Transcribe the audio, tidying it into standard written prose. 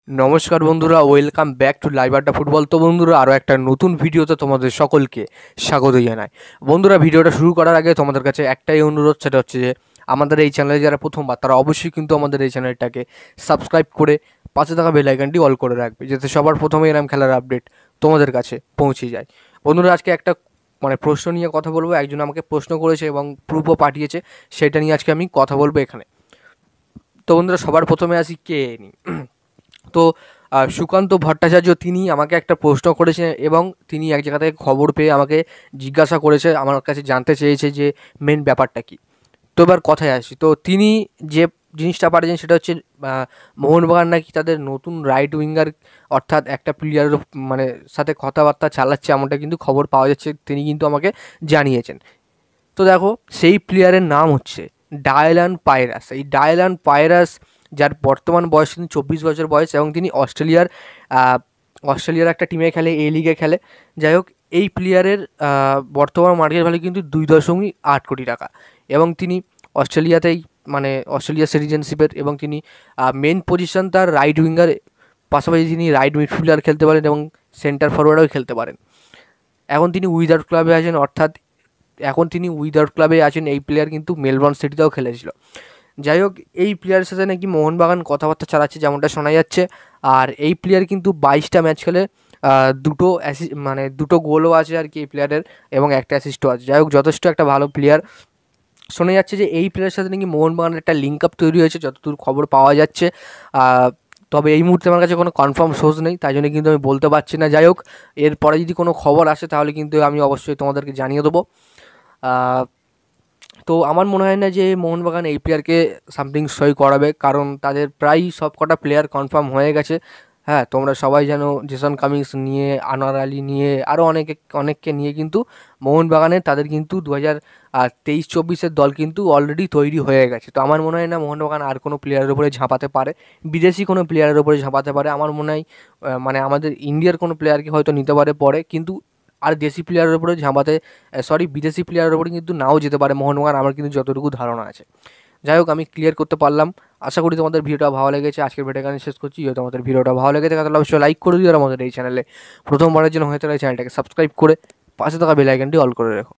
নমস্কার বন্ধুরা, welcome back to live আড্ডা ফুটবল। তো বন্ধুরা, আরও একটা নতুন ভিডিওতে তোমাদের সকলকে স্বাগত জানাই। বন্ধুরা, ভিডিওটা শুরু করার আগে তোমাদের কাছে একটাই অনুরোধ, সেটা হচ্ছে যে আমাদের এই চ্যানেলে যারা প্রথমবার, তারা অবশ্যই কিন্তু আমাদের এই চ্যানেলটাকে সাবস্ক্রাইব করে পাশে থাকা বেল আইকনটি অল করে রাখবে, যাতে সবার প্রথমে এরম খেলার আপডেট তোমাদের কাছে পৌঁছে যায়। বন্ধুরা, আজকে একটা প্রশ্ন নিয়ে কথা বলবো। একজন আমাকে প্রশ্ন করেছে এবং প্রুফও পাঠিয়েছে, সেটা নিয়ে আজকে আমি কথা বলবো এখানে। তো বন্ধুরা, সবার প্রথমে আসি কে নিই। তো সুকান্ত ভট্টাচার্য তিনি আমাকে একটা প্রশ্ন করেছেন এবং তিনি এক জায়গা থেকে খবর পেয়ে আমাকে জিজ্ঞাসা করেছে, আমার কাছে জানতে চেয়েছে যে মেন ব্যাপারটা কী। তো এবার কথায় আসি। তো তিনি যে জিনিসটা পাঠিয়েছেন সেটা হচ্ছে মোহনবাগান নাকি তাদের নতুন রাইট উইঙ্গার অর্থাৎ একটা প্লেয়ারের সাথে কথাবার্তা চালাচ্ছে, এমনটা কিন্তু খবর পাওয়া যাচ্ছে, তিনি কিন্তু আমাকে জানিয়েছেন। তো দেখো, সেই প্লেয়ারের নাম হচ্ছে ডায়লান পায়রাস। এই ডায়লান পায়রাস, যার বর্তমান বয়স কিন্তু 24 বছর বয়স, এবং তিনি অস্ট্রেলিয়ার একটা টিমে খেলে, এ লিগে খেলে। যাই হোক, এই প্লেয়ারের বর্তমান মার্কেট ভ্যালু কিন্তু 2.8 কোটি টাকা, এবং তিনি অস্ট্রেলিয়াতেই অস্ট্রেলিয়া সিটিজেনশিপের, এবং তিনি মেন পজিশন তার রাইট উইঙ্গার, পাশাপাশি তিনি রাইট মিডফিল্ডার খেলতে পারেন এবং সেন্টার ফরওয়ার্ডও খেলতে পারেন। এখন তিনি উইদাউট ক্লাবে আছেন, এই প্লেয়ার কিন্তু মেলবোর্ন সিটিতেও খেলেছিল। যাই হোক, এই প্লেয়ারের সাথে নাকি মোহনবাগান কথাবার্তা চালাচ্ছে, যেমনটা শোনা যাচ্ছে। আর এই প্লেয়ার কিন্তু 22টা ম্যাচ খেলে দুটো গোলও আছে আর কি এই প্লেয়ারের, এবং একটা অ্যাসিস্টও আছে। যাই হোক, যথেষ্ট একটা ভালো প্লেয়ার। শোনা যাচ্ছে যে এই প্লেয়ারের সাথে নাকি মোহনবাগানের একটা লিঙ্ক আপ তৈরি হয়েছে, যতদূর খবর পাওয়া যাচ্ছে। তবে এই মুহূর্তে আমার কাছে কোনো কনফার্ম সোর্স নেই, তাই জন্য কিন্তু আমি বলতে পারছি না। যাই হোক, এরপরে যদি কোনো খবর আসে তাহলে কিন্তু আমি অবশ্যই তোমাদেরকে জানিয়ে দেবো। তো আমার মনে হয় না যে মোহনবাগান এই প্লেয়ারকে সামথিং সই করাবে, কারণ তাদের প্রায় সব কটা প্লেয়ার কনফার্ম হয়ে গেছে। হ্যাঁ, তোমরা সবাই জানো, জেসন কামিংস নিয়ে, আনোয়ার আলী নিয়ে, আরও অনেককে নিয়ে কিন্তু মোহনবাগানের তাদের কিন্তু 2023-24 দল কিন্তু অলরেডি তৈরি হয়ে গেছে। তো আমার মনে হয় না মোহনবাগান আর কোনো প্লেয়ারের উপরে ঝাঁপাতে পারে, বিদেশি কোনো প্লেয়ারের উপরে ঝাঁপাতে পারে। আমার মনে হয় আমাদের ইন্ডিয়ার কোনো প্লেয়ারকে হয়তো নিতে পারে পরে, কিন্তু আর দেশি প্লেয়ারের উপরে বিদেশি প্লেয়ারের উপরে কিন্তু নাও যেতে পারে মোহনবাগান, আমার কিন্তু যতটুকু ধারণা আছে। যাই হোক, আমি ক্লিয়ার করতে পারলাম। আশা করি তোমাদের ভিডিওটা ভালো লেগেছে। আজকের ভিডিও এখানে শেষ করছি। যদি তোমাদের ভিডিওটা ভালো লেগে থাকে তাহলে অবশ্যই লাইক করে দিও, আর আমাদের এই চ্যানেলে প্রথমবারের জন্য হয়ে থাকে চ্যানেলটাকে সাবস্ক্রাইব করে পাশে থাকা বেল আইকনটি অল করে রেখো।